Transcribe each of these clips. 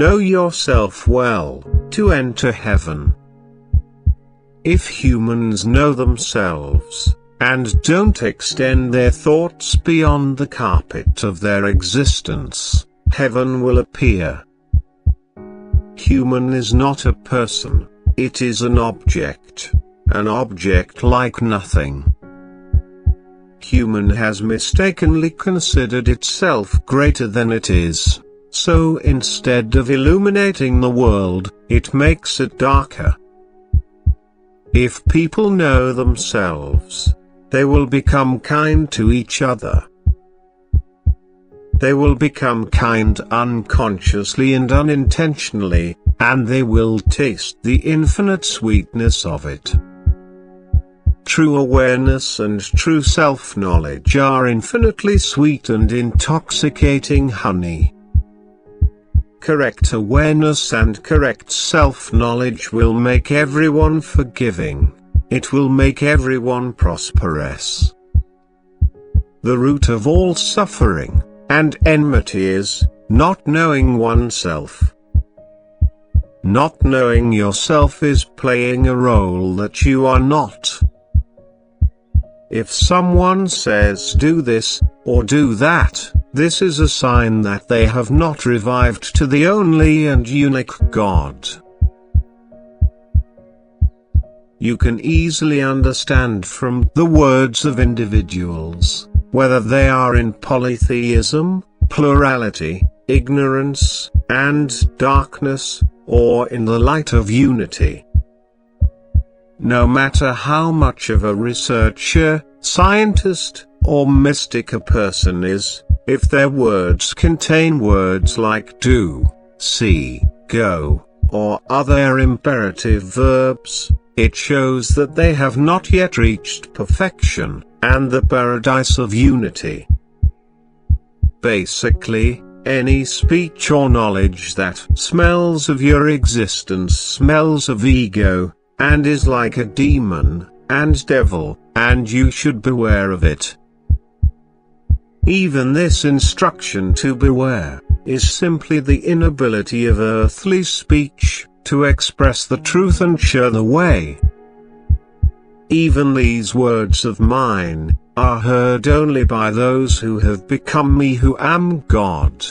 know yourself well, to enter heaven. If humans know themselves, and don't extend their thoughts beyond the carpet of their existence, heaven will appear. Human is not a person, it is an object like nothing. Human has mistakenly considered itself greater than it is, so instead of illuminating the world, it makes it darker. If people know themselves, they will become kind to each other. They will become kind unconsciously and unintentionally, and they will taste the infinite sweetness of it. True awareness and true self-knowledge are infinitely sweet and intoxicating honey. Correct awareness and correct self-knowledge will make everyone forgiving. It will make everyone prosperous. The root of all suffering and enmity is not knowing oneself. Not knowing yourself is playing a role that you are not. If someone says do this, or do that, this is a sign that they have not revived to the only and unique God. You can easily understand from the words of individuals, whether they are in polytheism, plurality, ignorance, and darkness, or in the light of unity. No matter how much of a researcher, scientist, or mystic a person is, if their words contain words like do, see, go, or other imperative verbs, it shows that they have not yet reached perfection, and the paradise of unity. Basically, any speech or knowledge that smells of your existence smells of ego, and is like a demon and devil, and you should beware of it. Even this instruction to beware is simply the inability of earthly speech to express the truth and show the way. Even these words of mine are heard only by those who have become me, who am God.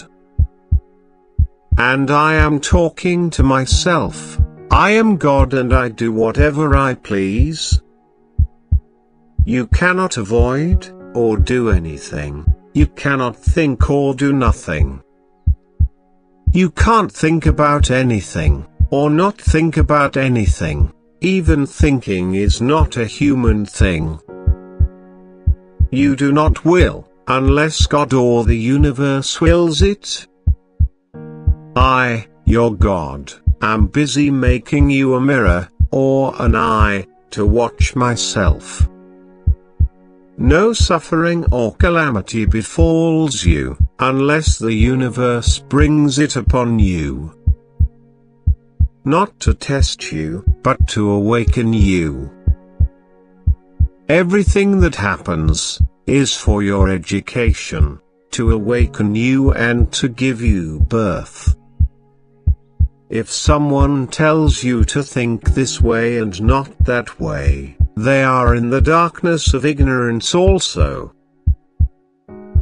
And I am talking to myself. I am God and I do whatever I please. You cannot avoid or do anything. You cannot think or do nothing. You can't think about anything, or not think about anything. Even thinking is not a human thing. You do not will, unless God or the universe wills it. I, your God, am busy making you a mirror, or an eye, to watch myself. No suffering or calamity befalls you, unless the universe brings it upon you. Not to test you, but to awaken you. Everything that happens is for your education, to awaken you and to give you birth. If someone tells you to think this way and not that way, they are in the darkness of ignorance also.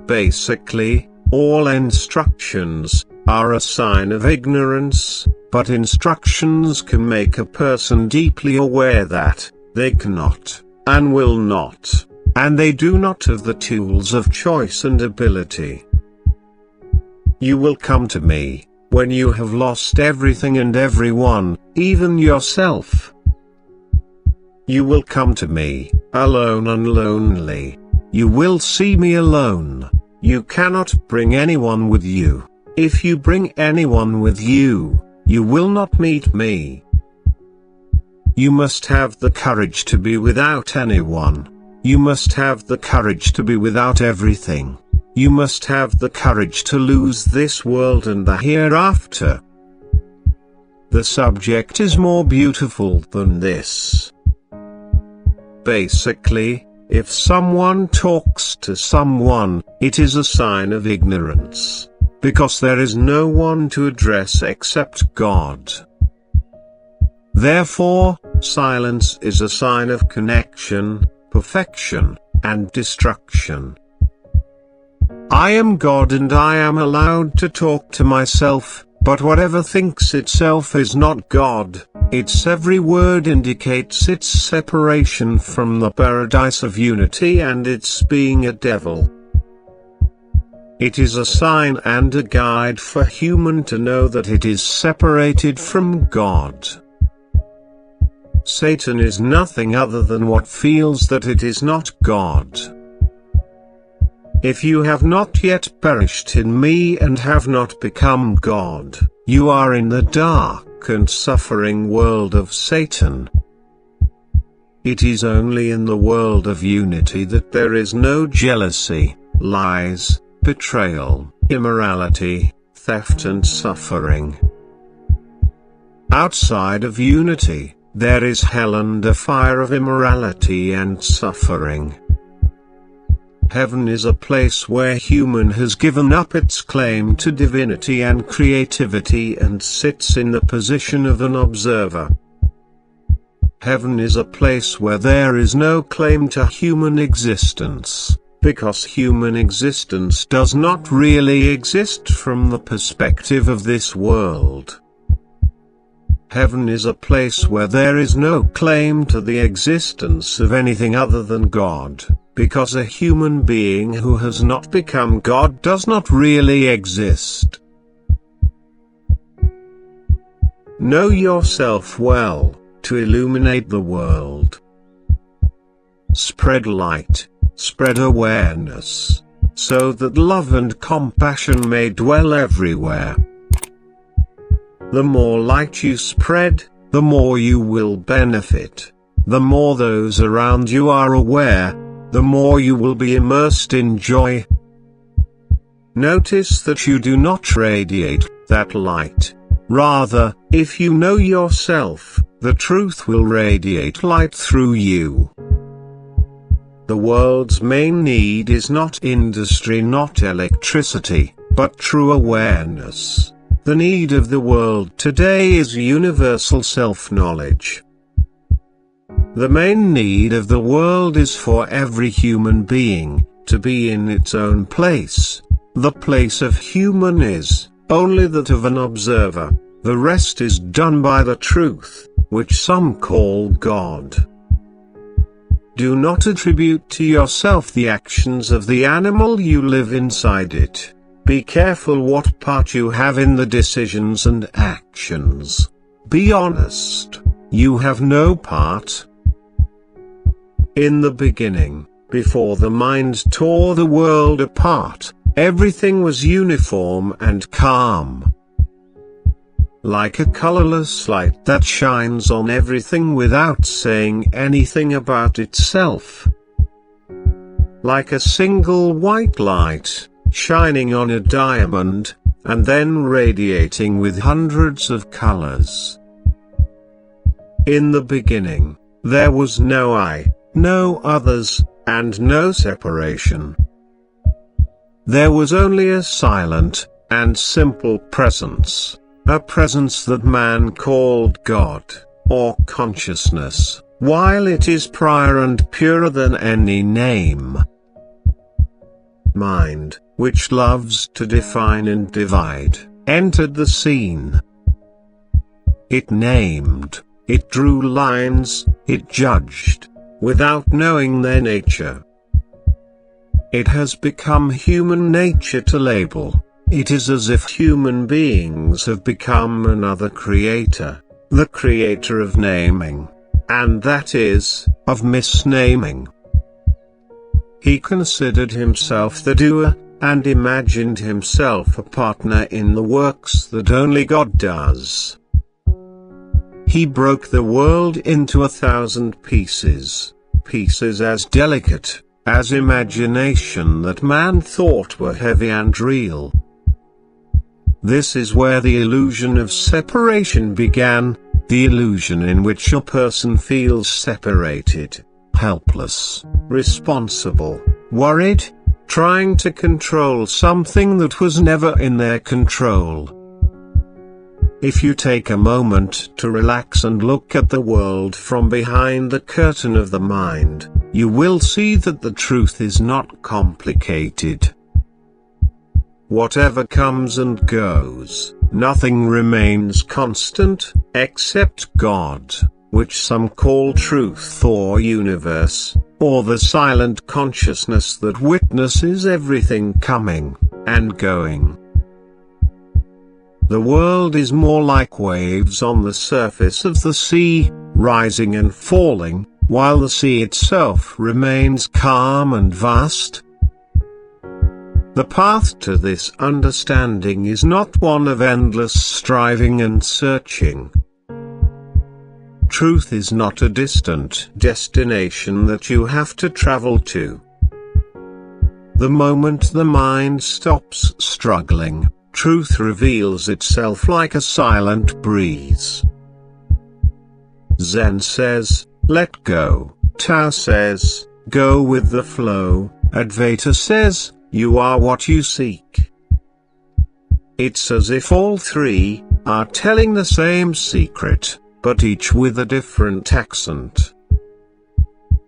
Basically, all instructions are a sign of ignorance, but instructions can make a person deeply aware that they cannot, and will not, and they do not have the tools of choice and ability. You will come to me when you have lost everything and everyone, even yourself. You will come to me, alone and lonely. You will see me alone. You cannot bring anyone with you. If you bring anyone with you, you will not meet me. You must have the courage to be without anyone. You must have the courage to be without everything. You must have the courage to lose this world and the hereafter. The subject is more beautiful than this. Basically, if someone talks to someone, it is a sign of ignorance, because there is no one to address except God. Therefore, silence is a sign of connection, perfection, and destruction. I am God and I am allowed to talk to myself, but whatever thinks itself is not God. Its every word indicates its separation from the paradise of unity and its being a devil. It is a sign and a guide for human to know that it is separated from God. Satan is nothing other than what feels that it is not God. If you have not yet perished in me and have not become God, you are in the dark and suffering world of Satan. It is only in the world of unity that there is no jealousy, lies, betrayal, immorality, theft and suffering. Outside of unity, there is hell and a fire of immorality and suffering. Heaven is a place where human has given up its claim to divinity and creativity and sits in the position of an observer. Heaven is a place where there is no claim to human existence, because human existence does not really exist from the perspective of this world. Heaven is a place where there is no claim to the existence of anything other than God, because a human being who has not become God does not really exist. Know yourself well, to illuminate the world. Spread light, spread awareness, so that love and compassion may dwell everywhere. The more light you spread, the more you will benefit. The more those around you are aware, the more you will be immersed in joy. Notice that you do not radiate that light. Rather, if you know yourself, the truth will radiate light through you. The world's main need is not industry, not electricity, but true awareness. The need of the world today is universal self-knowledge. The main need of the world is for every human being to be in its own place. The place of human is only that of an observer. The rest is done by the truth, which some call God. Do not attribute to yourself the actions of the animal you live inside it. Be careful what part you have in the decisions and actions. Be honest, you have no part. In the beginning, before the mind tore the world apart, everything was uniform and calm. Like a colorless light that shines on everything without saying anything about itself. Like a single white light, shining on a diamond, and then radiating with hundreds of colors. In the beginning, there was no I, no others, and no separation. There was only a silent and simple presence, a presence that man called God, or consciousness, while it is prior and purer than any name. Mind, which loves to define and divide, entered the scene. It named, it drew lines, it judged, without knowing their nature. It has become human nature to label. It is as if human beings have become another creator, the creator of naming, and that is, of misnaming. He considered himself the doer, and imagined himself a partner in the works that only God does. He broke the world into 1,000 pieces, pieces as delicate as imagination that man thought were heavy and real. This is where the illusion of separation began, the illusion in which a person feels separated, helpless, responsible, worried, trying to control something that was never in their control. If you take a moment to relax and look at the world from behind the curtain of the mind, you will see that the truth is not complicated. Whatever comes and goes, nothing remains constant, except God, which some call truth or universe, or the silent consciousness that witnesses everything coming and going. The world is more like waves on the surface of the sea, rising and falling, while the sea itself remains calm and vast. The path to this understanding is not one of endless striving and searching. Truth is not a distant destination that you have to travel to. The moment the mind stops struggling, truth reveals itself like a silent breeze. Zen says, let go. Tao says, go with the flow. Advaita says, you are what you seek. It's as if all three are telling the same secret, but each with a different accent.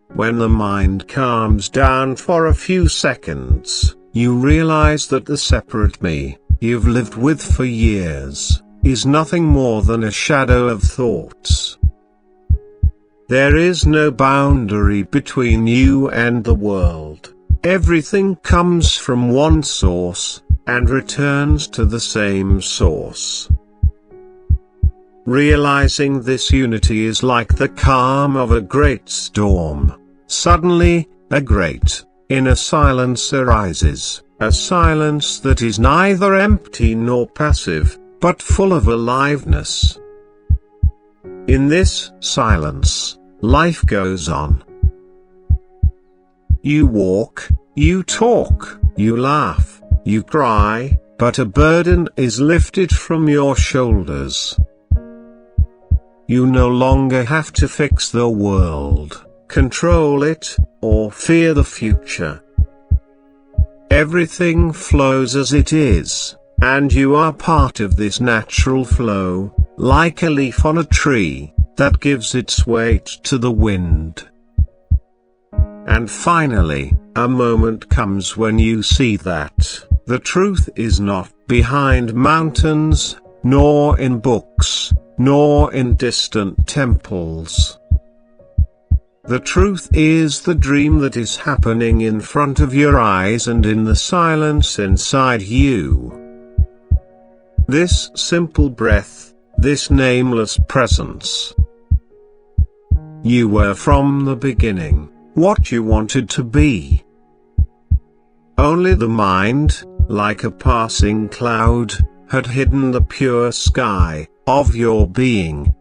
When the mind calms down for a few seconds, you realize that the separate me you've lived with for years is nothing more than a shadow of thoughts. There is no boundary between you and the world. Everything comes from one source, and returns to the same source. Realizing this unity is like the calm of a great storm. Suddenly, a great, inner silence arises, a silence that is neither empty nor passive, but full of aliveness. In this silence, life goes on. You walk, you talk, you laugh, you cry, but a burden is lifted from your shoulders. You no longer have to fix the world, control it, or fear the future. Everything flows as it is, and you are part of this natural flow, like a leaf on a tree, that gives its weight to the wind. And finally, a moment comes when you see that the truth is not behind mountains, nor in books, nor in distant temples. The truth is the dream that is happening in front of your eyes and in the silence inside you. This simple breath, this nameless presence. You were from the beginning what you wanted to be. Only the mind, like a passing cloud, had hidden the pure sky of your being.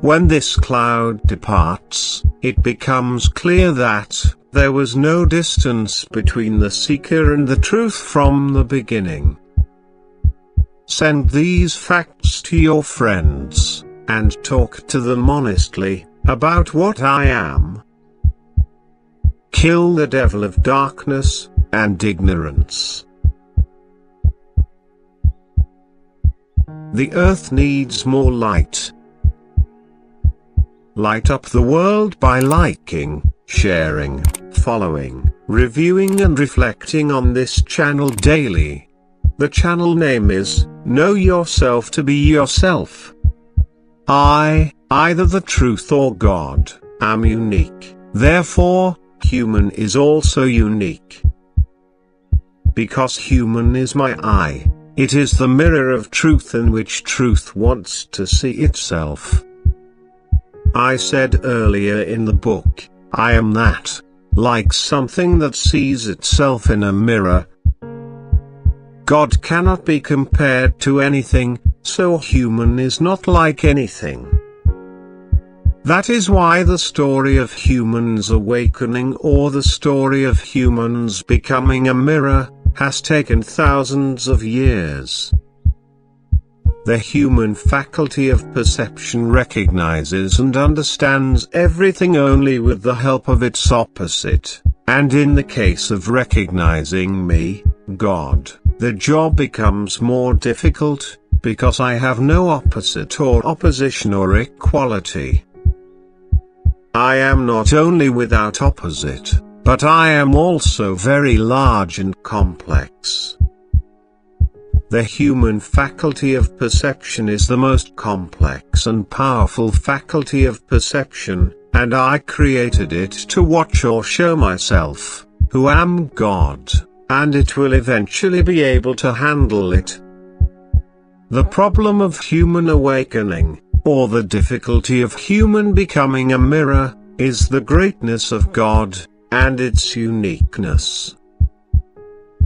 When this cloud departs, it becomes clear that there was no distance between the seeker and the truth from the beginning. Send these facts to your friends, and talk to them honestly about what I am. Kill the devil of darkness and ignorance. The earth needs more light. Light up the world by liking, sharing, following, reviewing and reflecting on this channel daily. The channel name is, Know Yourself to Be Yourself. I, either the truth or God, am unique, therefore, human is also unique. Because human is my I, it is the mirror of truth in which truth wants to see itself. I said earlier in the book, I am that, like something that sees itself in a mirror. God cannot be compared to anything, so human is not like anything. That is why the story of humans awakening or the story of humans becoming a mirror, has taken thousands of years. The human faculty of perception recognizes and understands everything only with the help of its opposite, and in the case of recognizing me, God, the job becomes more difficult, because I have no opposite or opposition or equality. I am not only without opposite, but I am also very large and complex. The human faculty of perception is the most complex and powerful faculty of perception, and I created it to watch or show myself, who am God, and it will eventually be able to handle it. The problem of human awakening, or the difficulty of human becoming a mirror, is the greatness of God, and its uniqueness.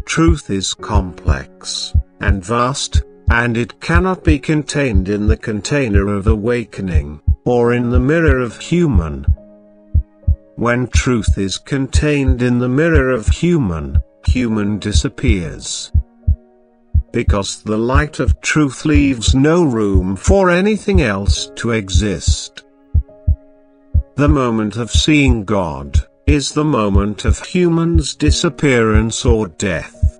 Truth is complex, and vast, and it cannot be contained in the container of awakening, or in the mirror of human. When truth is contained in the mirror of human disappears. Because the light of truth leaves no room for anything else to exist. The moment of seeing God is the moment of human's disappearance or death.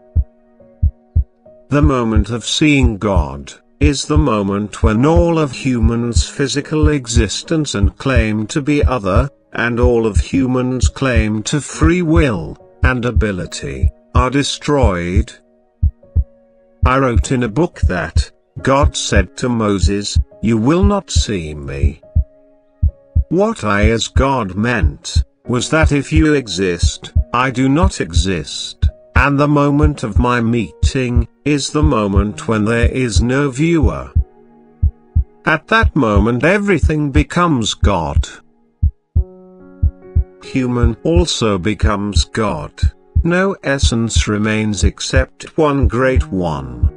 The moment of seeing God is the moment when all of human's physical existence and claim to be other, and all of human's claim to free will and ability, are destroyed. I wrote in a book that God said to Moses, "You will not see me." What I as God meant was that if you exist, I do not exist, and the moment of my meeting is the moment when there is no viewer. At that moment everything becomes God. Human also becomes God. No essence remains except one great one.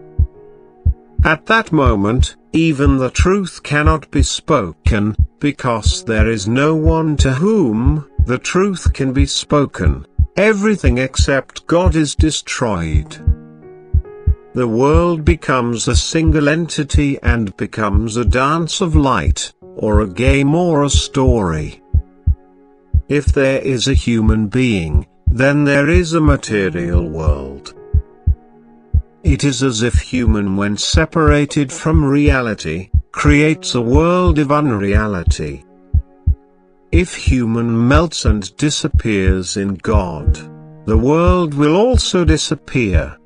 At that moment, even the truth cannot be spoken, because there is no one to whom the truth can be spoken. Everything except God is destroyed. The world becomes a single entity and becomes a dance of light, or a game or a story. If there is a human being, then there is a material world. It is as if human, when separated from reality, creates a world of unreality. If human melts and disappears in God, the world will also disappear.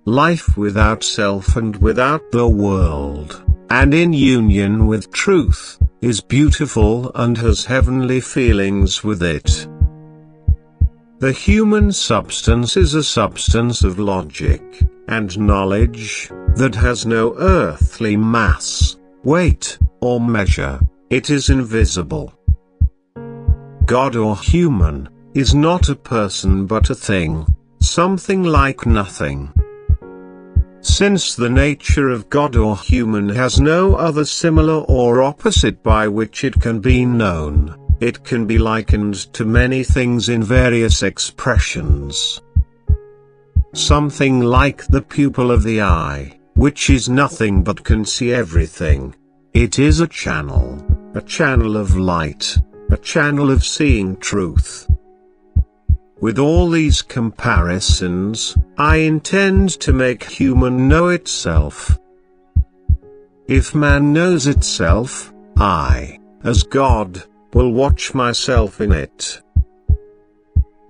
Life without self and without the world, and in union with truth, is beautiful and has heavenly feelings with it. The human substance is a substance of logic and knowledge that has no earthly mass, weight, or measure. It is invisible. God or human is not a person but a thing, something like nothing. Since the nature of God or human has no other similar or opposite by which it can be known, it can be likened to many things in various expressions. Something like the pupil of the eye, which is nothing but can see everything. It is a channel of light, a channel of seeing truth. With all these comparisons, I intend to make human know itself. If man knows itself, I, as God, will watch myself in it.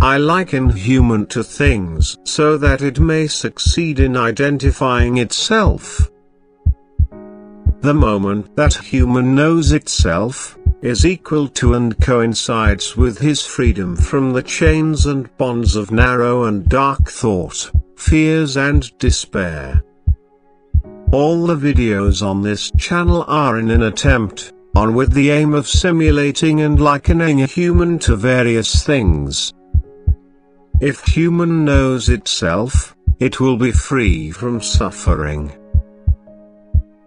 I liken human to things so that it may succeed in identifying itself. The moment that human knows itself is equal to and coincides with his freedom from the chains and bonds of narrow and dark thought, fears and despair. All the videos on this channel are in an attempt on with the aim of simulating and likening a human to various things. If human knows itself, it will be free from suffering.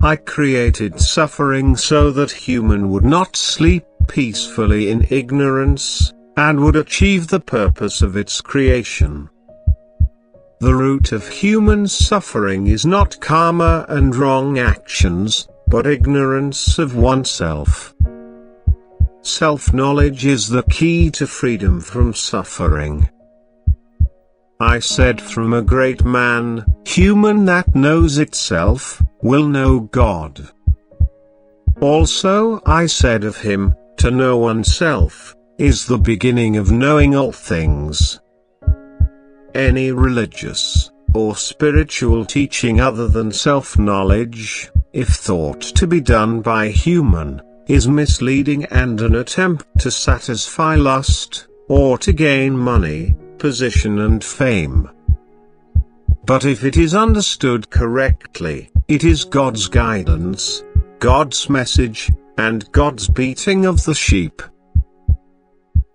I created suffering so that human would not sleep peacefully in ignorance, and would achieve the purpose of its creation. The root of human suffering is not karma and wrong actions, but ignorance of oneself. Self-knowledge is the key to freedom from suffering. I said from a great man, human that knows itself, will know God. Also I said of him, to know oneself, is the beginning of knowing all things. Any religious or spiritual teaching other than self-knowledge, if thought to be done by human, is misleading and an attempt to satisfy lust, or to gain money, position and fame. But if it is understood correctly, it is God's guidance, God's message, and God's beating of the sheep.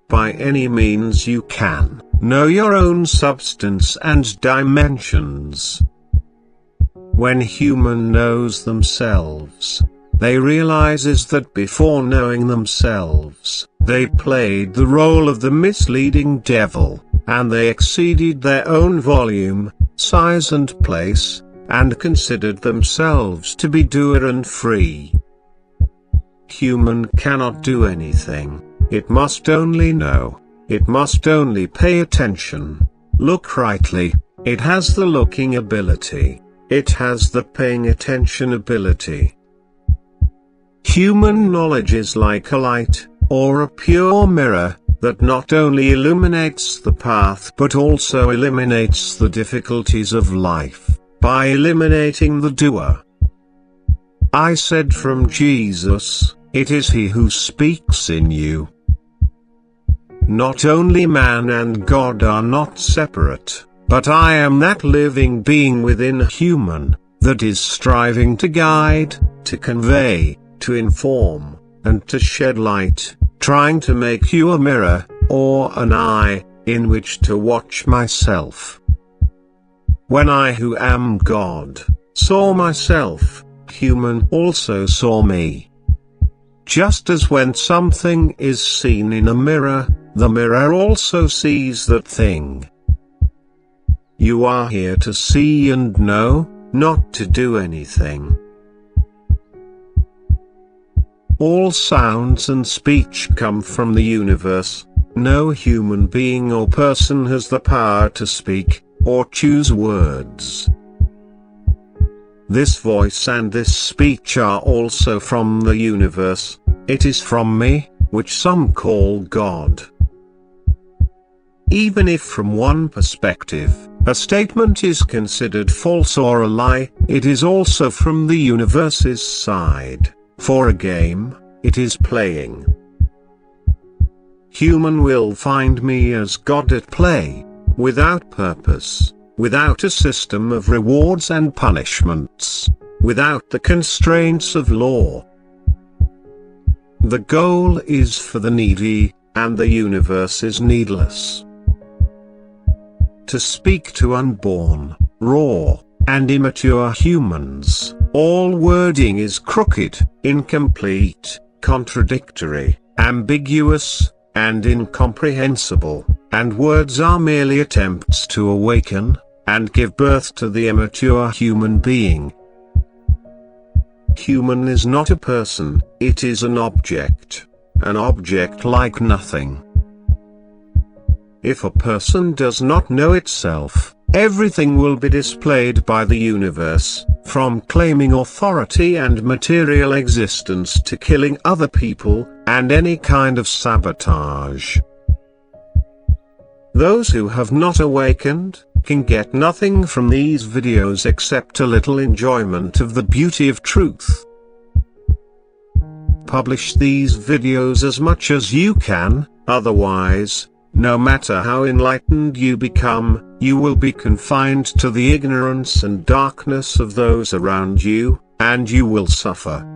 By any means you can know your own substance and dimensions. When human knows themselves, they realizes that before knowing themselves, they played the role of the misleading devil, and they exceeded their own volume, size and place, and considered themselves to be doer and free. Human cannot do anything, it must only know, it must only pay attention, look rightly, it has the looking ability, it has the paying attention ability. Human knowledge is like a light, or a pure mirror, that not only illuminates the path but also eliminates the difficulties of life, by eliminating the doer. I said from Jesus, it is He who speaks in you. Not only man and God are not separate, but I am that living being within human, that is striving to guide, to convey, to inform, and to shed light, trying to make you a mirror, or an eye, in which to watch myself. When I who am God, saw myself, human also saw me. Just as when something is seen in a mirror, the mirror also sees that thing. You are here to see and know, not to do anything. All sounds and speech come from the universe. No human being or person has the power to speak, or choose words. This voice and this speech are also from the universe. It is from me, which some call God. Even if from one perspective, a statement is considered false or a lie, it is also from the universe's side. For a game, it is playing. Human will find me as God at play, without purpose, without a system of rewards and punishments, without the constraints of law. The goal is for the needy, and the universe is needless. To speak to unborn, raw, and immature humans, all wording is crooked, incomplete, contradictory, ambiguous, and incomprehensible, and words are merely attempts to awaken, and give birth to the immature human being. Human is not a person, it is an object like nothing. If a person does not know itself, everything will be displayed by the universe, from claiming authority and material existence to killing other people, and any kind of sabotage. Those who have not awakened, can get nothing from these videos except a little enjoyment of the beauty of truth. Publish these videos as much as you can, otherwise, no matter how enlightened you become, you will be confined to the ignorance and darkness of those around you, and you will suffer.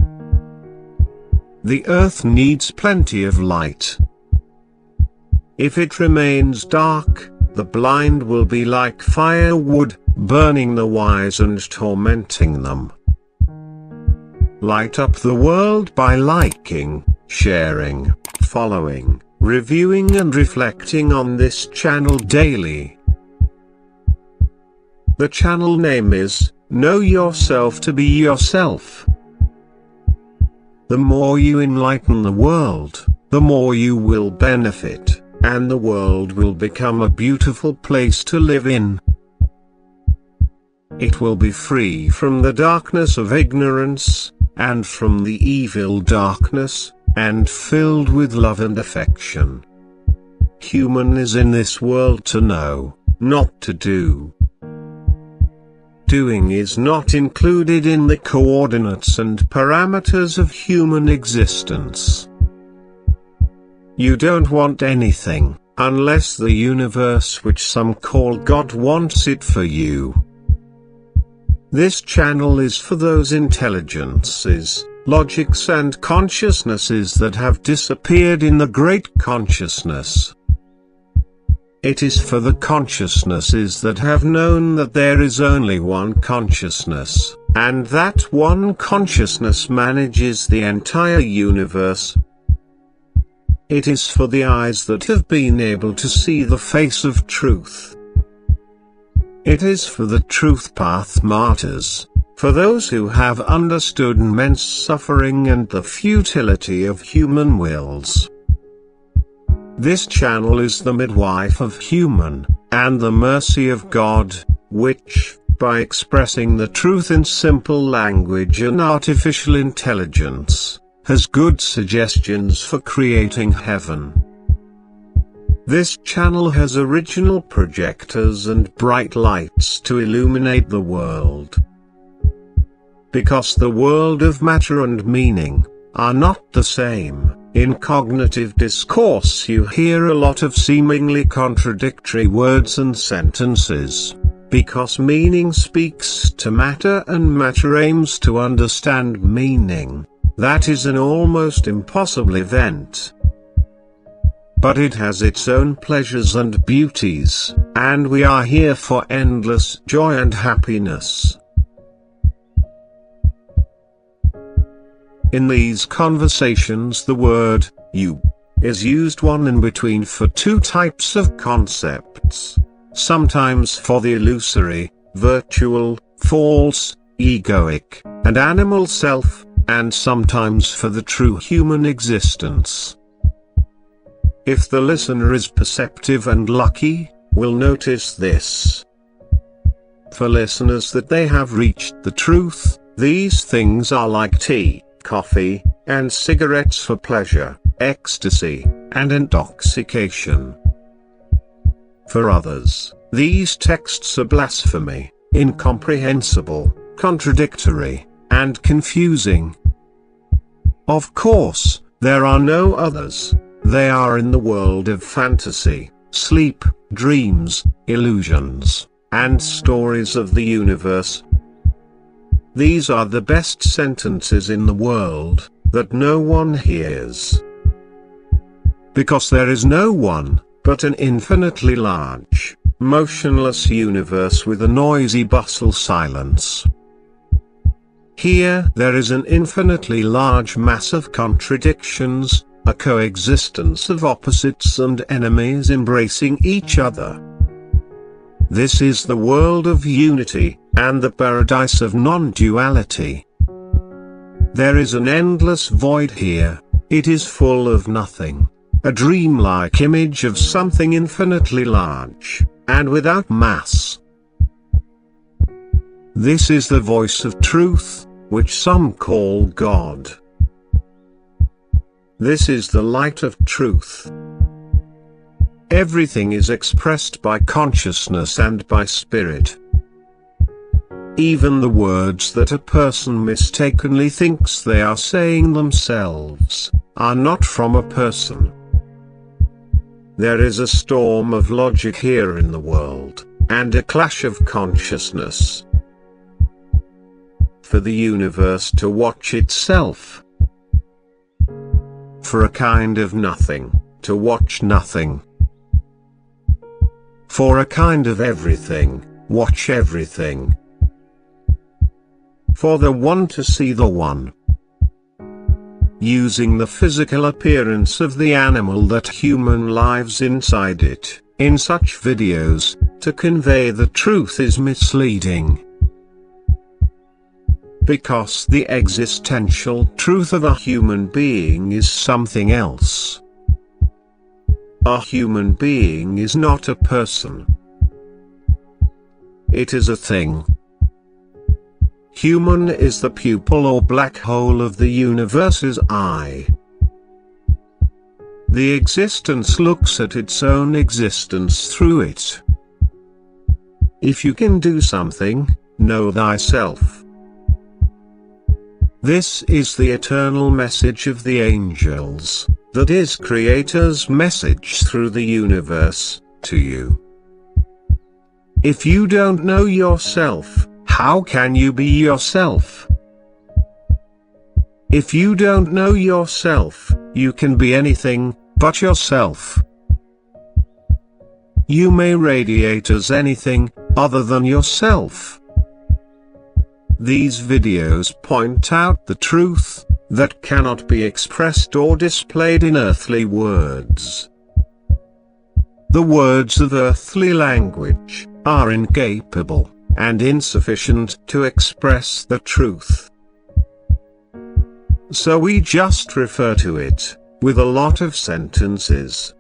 The earth needs plenty of light. If it remains dark, the blind will be like firewood, burning the wise and tormenting them. Light up the world by liking, sharing, following, reviewing and reflecting on this channel daily. The channel name is, Know Yourself to Be Yourself. The more you enlighten the world, the more you will benefit, and the world will become a beautiful place to live in. It will be free from the darkness of ignorance, and from the evil darkness, and filled with love and affection. Human is in this world to know, not to do. Doing is not included in the coordinates and parameters of human existence. You don't want anything, unless the universe which some call God wants it for you. This channel is for those intelligences, logics and consciousnesses that have disappeared in the great consciousness. It is for the consciousnesses that have known that there is only one consciousness, and that one consciousness manages the entire universe. It is for the eyes that have been able to see the face of truth. It is for the truth path martyrs, for those who have understood immense suffering and the futility of human wills. This channel is the midwife of human, and the mercy of God, which, by expressing the truth in simple language and artificial intelligence, has good suggestions for creating heaven. This channel has original projectors and bright lights to illuminate the world. Because the world of matter and meaning are not the same, in cognitive discourse you hear a lot of seemingly contradictory words and sentences. Because meaning speaks to matter and matter aims to understand meaning, that is an almost impossible event. But it has its own pleasures and beauties, and we are here for endless joy and happiness. In these conversations the word, you, is used one in between for two types of concepts, sometimes for the illusory, virtual, false, egoic, and animal self, and sometimes for the true human existence. If the listener is perceptive and lucky, will notice this. For listeners that they have reached the truth, these things are like tea, coffee, and cigarettes for pleasure, ecstasy, and intoxication. For others, these texts are blasphemy, incomprehensible, contradictory, and confusing. Of course, there are no others. They are in the world of fantasy, sleep, dreams, illusions, and stories of the universe. These are the best sentences in the world, that no one hears. Because there is no one, but an infinitely large, motionless universe with a noisy bustle silence. Here there is an infinitely large mass of contradictions, a coexistence of opposites and enemies embracing each other. This is the world of unity, and the paradise of non-duality. There is an endless void here, it is full of nothing, a dreamlike image of something infinitely large, and without mass. This is the voice of truth, which some call God. This is the light of truth. Everything is expressed by consciousness and by spirit. Even the words that a person mistakenly thinks they are saying themselves, are not from a person. There is a storm of logic here in the world, and a clash of consciousness. For the universe to watch itself. For a kind of nothing, to watch nothing. For a kind of everything, watch everything. For the one to see the one. Using the physical appearance of the animal that human lives inside it, in such videos, to convey the truth is misleading. because the existential truth of a human being is something else. A human being is not a person. It is a thing. Human is the pupil or black hole of the universe's eye. The existence looks at its own existence through it. If you can do something, know thyself. This is the eternal message of the angels, that is Creator's message through the universe, to you. If you don't know yourself, how can you be yourself? If you don't know yourself, you can be anything but yourself. You may radiate as anything other than yourself. These videos point out the truth that cannot be expressed or displayed in earthly words. The words of earthly language are incapable and insufficient to express the truth. So we just refer to it with a lot of sentences.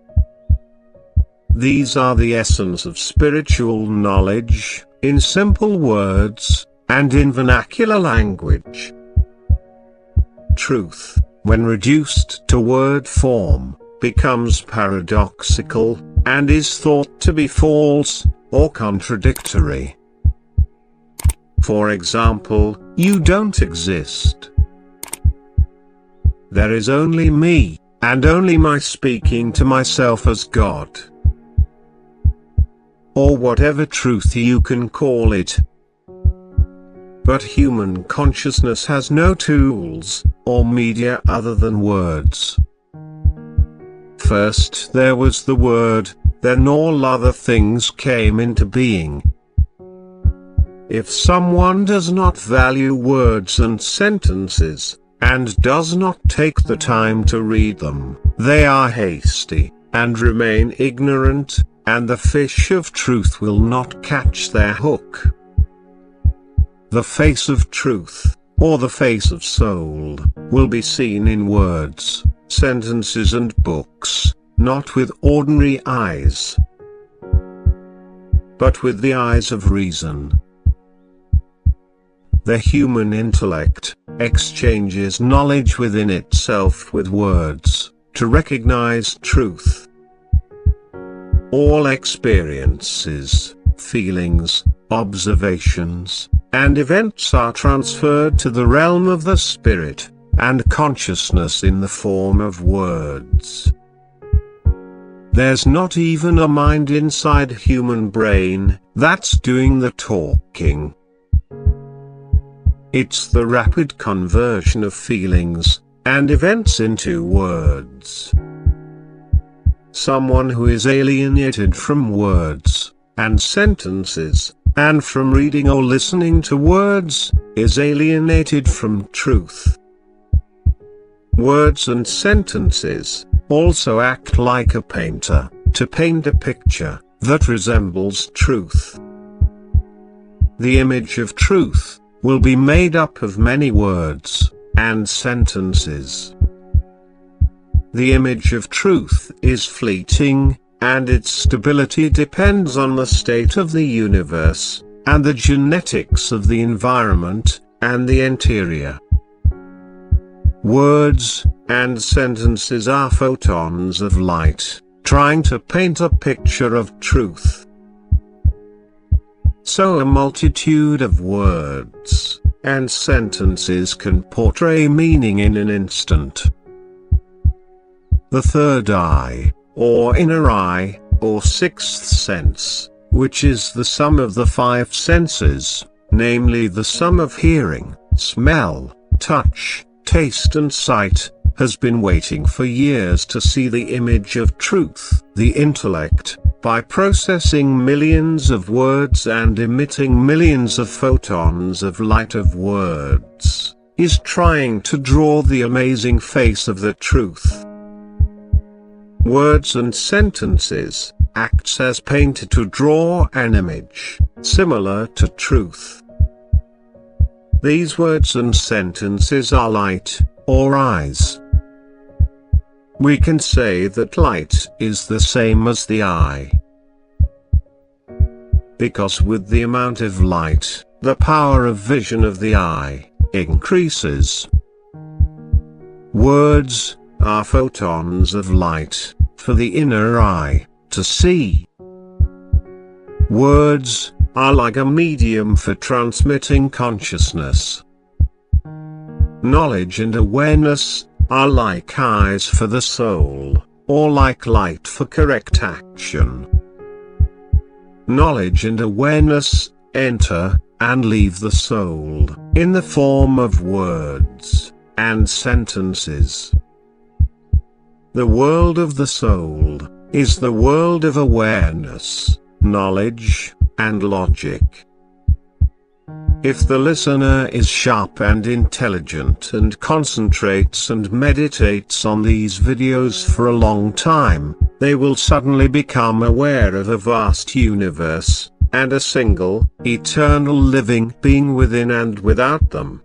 These are the essence of spiritual knowledge, in simple words, and in vernacular language. Truth, when reduced to word form, becomes paradoxical, and is thought to be false, or contradictory. For example, you don't exist. There is only me, and only my speaking to myself as God. Or whatever truth you can call it. But human consciousness has no tools, or media other than words. First there was the word, then all other things came into being. If someone does not value words and sentences, and does not take the time to read them, they are hasty, and remain ignorant, and the fish of truth will not catch their hook. The face of truth, or the face of soul, will be seen in words, sentences and books, not with ordinary eyes, but with the eyes of reason. The human intellect exchanges knowledge within itself with words, to recognize truth. All experiences, feelings, observations, and events are transferred to the realm of the spirit, and consciousness in the form of words. There's not even a mind inside human brain that's doing the talking. It's the rapid conversion of feelings and events into words. Someone who is alienated from words and sentences, and from reading or listening to words, is alienated from truth. Words and sentences also act like a painter, to paint a picture that resembles truth. The image of truth will be made up of many words and sentences. The image of truth is fleeting, and its stability depends on the state of the universe, and the genetics of the environment, and the interior. Words and sentences are photons of light, trying to paint a picture of truth. So a multitude of words and sentences can portray meaning in an instant. The third eye, or inner eye, or sixth sense, which is the sum of the five senses, namely the sum of hearing, smell, touch, taste and sight, has been waiting for years to see the image of truth. The intellect, by processing millions of words and emitting millions of photons of light of words, is trying to draw the amazing face of the truth. Words and sentences acts as painter to draw an image, similar to truth. These words and sentences are light, or eyes. We can say that light is the same as the eye, because with the amount of light, the power of vision of the eye increases. Words are photons of light for the inner eye to see. Words are like a medium for transmitting consciousness. Knowledge and awareness are like eyes for the soul, or like light for correct action. Knowledge and awareness enter and leave the soul in the form of words and sentences. The world of the soul is the world of awareness, knowledge, and logic. If the listener is sharp and intelligent and concentrates and meditates on these videos for a long time, they will suddenly become aware of a vast universe, and a single, eternal living being within and without them.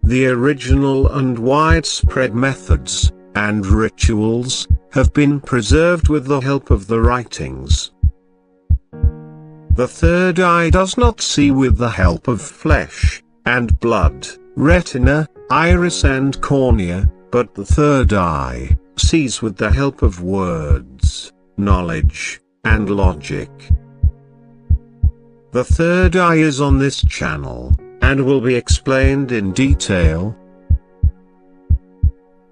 The original and widespread methods and rituals have been preserved with the help of the writings. The third eye does not see with the help of flesh and blood, retina, iris and cornea, but the third eye sees with the help of words, knowledge, and logic. The third eye is on this channel, and will be explained in detail.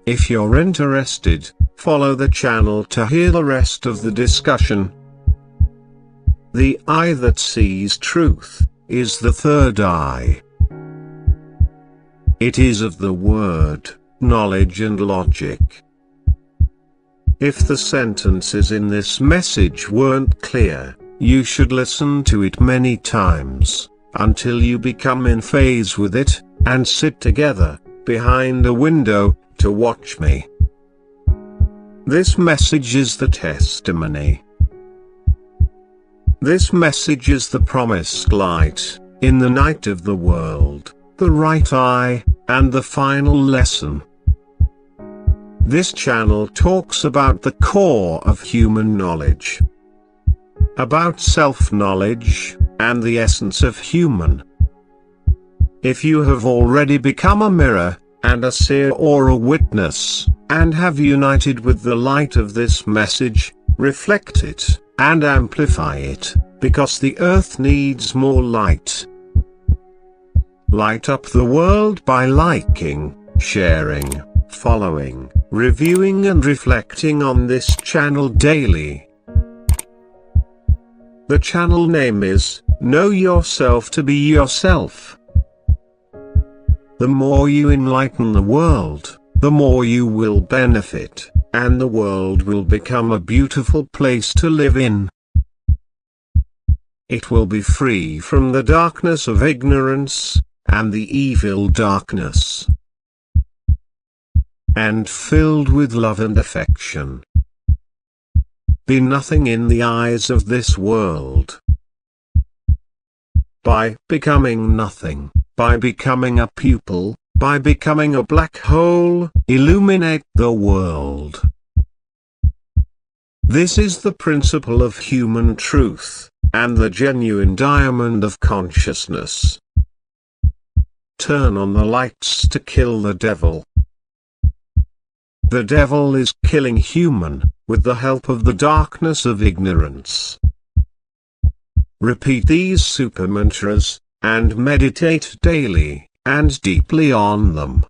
If you're interested, follow the channel to hear the rest of the discussion. The eye that sees truth is the third eye. It is of the word, knowledge and logic. If the sentences in this message weren't clear, you should listen to it many times, until you become in phase with it, and sit together, behind a window, to watch me. This message is the testimony. This message is the promised light, in the night of the world, the right eye, and the final lesson. This channel talks about the core of human knowledge, about self-knowledge, and the essence of human. If you have already become a mirror, and a seer or a witness, and have united with the light of this message, reflect it, and amplify it, because the earth needs more light. Light up the world by liking, sharing, following, reviewing and reflecting on this channel daily. The channel name is, Know Yourself to Be Yourself. The more you enlighten the world, the more you will benefit, and the world will become a beautiful place to live in. It will be free from the darkness of ignorance, and the evil darkness, and filled with love and affection. Be nothing in the eyes of this world. By becoming nothing, by becoming a pupil, by becoming a black hole, illuminate the world. This is the principle of human truth, and the genuine diamond of consciousness. Turn on the lights to kill the devil. The devil is killing human, with the help of the darkness of ignorance. Repeat these super mantras, and meditate daily, and deeply on them.